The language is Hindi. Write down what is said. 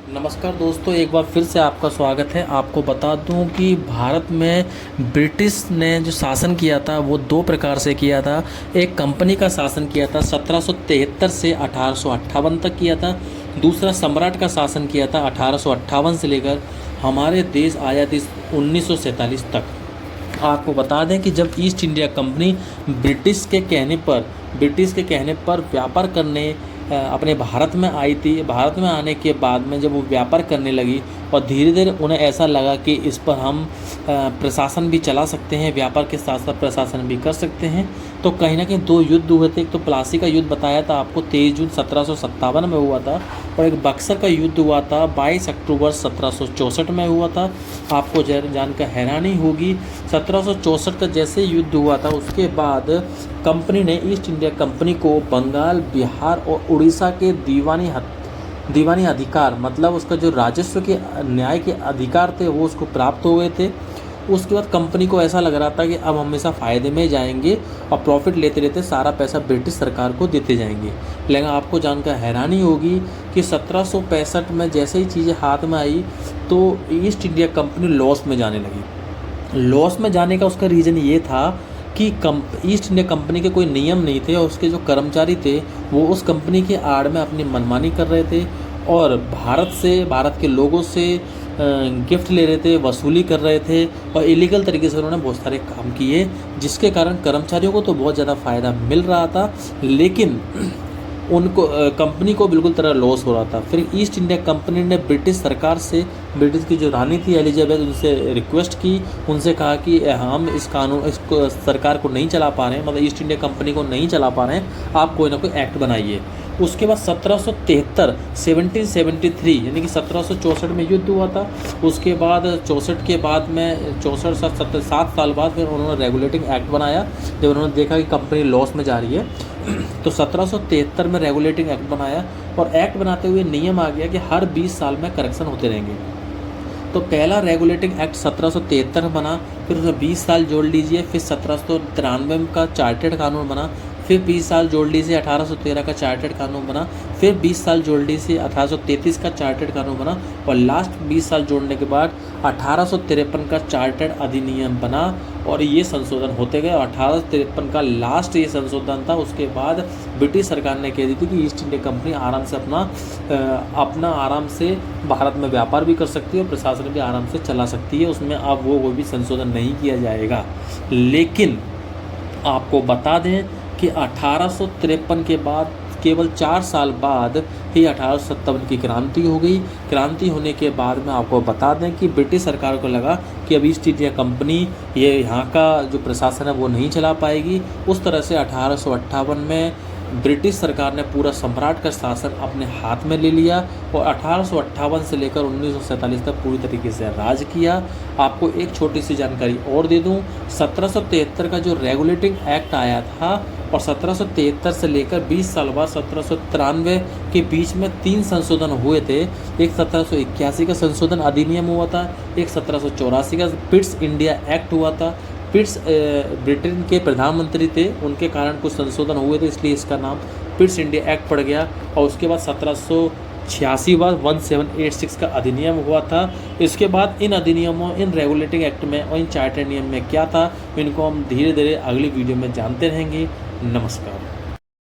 नमस्कार दोस्तों, एक बार फिर से आपका स्वागत है। आपको बता दूं कि भारत में ब्रिटिश ने जो शासन किया था वो दो प्रकार से किया था। एक कंपनी का शासन किया था 1773 से 1858 तक किया था। दूसरा सम्राट का शासन किया था 1858 से लेकर हमारे देश आज़ादी 1947 तक। आपको बता दें कि जब ईस्ट इंडिया कंपनी ब्रिटिश के कहने पर व्यापार करने अपने भारत में आई थी। भारत में आने के बाद में जब वो व्यापार करने लगी और धीरे धीरे उन्हें ऐसा लगा कि इस पर हम प्रशासन भी चला सकते हैं, व्यापार के साथ साथ प्रशासन भी कर सकते हैं। तो कहीं ना कहीं दो युद्ध हुए थे। एक तो प्लासी का युद्ध बताया था आपको 23 जून 1757 में हुआ था, और एक बक्सर का युद्ध हुआ था 22 अक्टूबर 1764 में हुआ था। आपको जानकर हैरानी होगी, 1764 का जैसे युद्ध हुआ था उसके बाद कंपनी ने, ईस्ट इंडिया कंपनी को बंगाल, बिहार और उड़ीसा के दीवानी अधिकार, मतलब उसका जो राजस्व के न्याय के अधिकार थे वो उसको प्राप्त हो गए थे। उसके बाद कंपनी को ऐसा लग रहा था कि अब हमेशा फ़ायदे में जाएंगे और प्रॉफिट लेते लेते सारा पैसा ब्रिटिश सरकार को देते जाएंगे। लेकिन आपको जानकर हैरानी होगी कि 1765 में जैसे ही चीज़ें हाथ में आई तो ईस्ट इंडिया कंपनी लॉस में जाने लगी। लॉस में जाने का उसका रीज़न ये था कि ईस्ट इंडिया कंपनी के कोई नियम नहीं थे, और उसके जो कर्मचारी थे वो उस कंपनी के आड़ में अपनी मनमानी कर रहे थे और भारत के लोगों से गिफ्ट ले रहे थे, वसूली कर रहे थे, और इलीगल तरीके से उन्होंने बहुत सारे काम किए, जिसके कारण कर्मचारियों को तो बहुत ज़्यादा फ़ायदा मिल रहा था, लेकिन उनको कंपनी को बिल्कुल तरह लॉस हो रहा था। फिर ईस्ट इंडिया कंपनी ने ब्रिटिश सरकार से, ब्रिटिश की जो रानी थी एलिजाबेथ, उनसे रिक्वेस्ट की, उनसे कहा कि हम इस सरकार को नहीं चला पा रहे हैं, मतलब ईस्ट इंडिया कंपनी को नहीं चला पा रहे हैं, आप कोई ना कोई एक्ट बनाइए। उसके बाद 1773 यानी कि 1764 में युद्ध हुआ था। उसके बाद 64 के बाद में 7 साल बाद फिर उन्होंने रेगुलेटिंग एक्ट बनाया, जब उन्होंने देखा कि कंपनी लॉस में जा रही है। तो 1773 में रेगुलेटिंग एक्ट बनाया, और एक्ट बनाते हुए नियम आ गया कि हर 20 साल में करेक्शन होते रहेंगे। तो पहला रेगुलेटिंग एक्ट 1773 में बना, फिर उसमें 20 साल जोड़ लीजिए, फिर 1793 का चार्टर्ड कानून बना, फिर 20 साल जोड़ लीजिए 1813 का चार्टर्ड कानून बना, फिर 20 साल जोड़ लीजिए 1833 का चार्टर्ड कानून बना, और लास्ट 20 साल जोड़ने के बाद 1853 का चार्टर्ड अधिनियम बना, और ये संशोधन होते गए। 1853 का लास्ट ये संशोधन था। उसके बाद ब्रिटिश सरकार ने कह दी थी कि ईस्ट इंडिया कंपनी आराम से अपना आराम से भारत में व्यापार भी कर सकती है और प्रशासन भी आराम से चला सकती है। उसमें अब वो भी संशोधन नहीं किया जाएगा। लेकिन आपको बता दें कि 1853 के बाद केवल 4 साल बाद ही 1857 की क्रांति हो गई। क्रांति होने के बाद में आपको बता दें कि ब्रिटिश सरकार को लगा कि अब ईस्ट इंडिया कंपनी ये यहाँ का जो प्रशासन है वो नहीं चला पाएगी। उस तरह से 1858 में ब्रिटिश सरकार ने पूरा सम्राट का शासन अपने हाथ में ले लिया, और 1858 से लेकर 1947 तक पूरी तरीके से राज किया। आपको एक छोटी सी जानकारी और दे दूं, 1773 का जो रेगुलेटिंग एक्ट आया था, और 1773 से लेकर 20 साल बाद 1793 के बीच में 3 संशोधन हुए थे। एक 1781 का संशोधन अधिनियम हुआ था, एक 1784 का पिट्स इंडिया एक्ट हुआ था। पिट्स ब्रिटेन के प्रधानमंत्री थे, उनके कारण कुछ संशोधन हुए थे, इसलिए इसका नाम पिट्स इंडिया एक्ट पड़ गया। और उसके बाद 1786 बाद 1786 का अधिनियम हुआ था। इसके बाद इन अधिनियमों, इन रेगुलेटिंग एक्ट में और इन चार्टर नियम में क्या था, इनको हम धीरे धीरे अगली वीडियो में जानते रहेंगे। नमस्कार।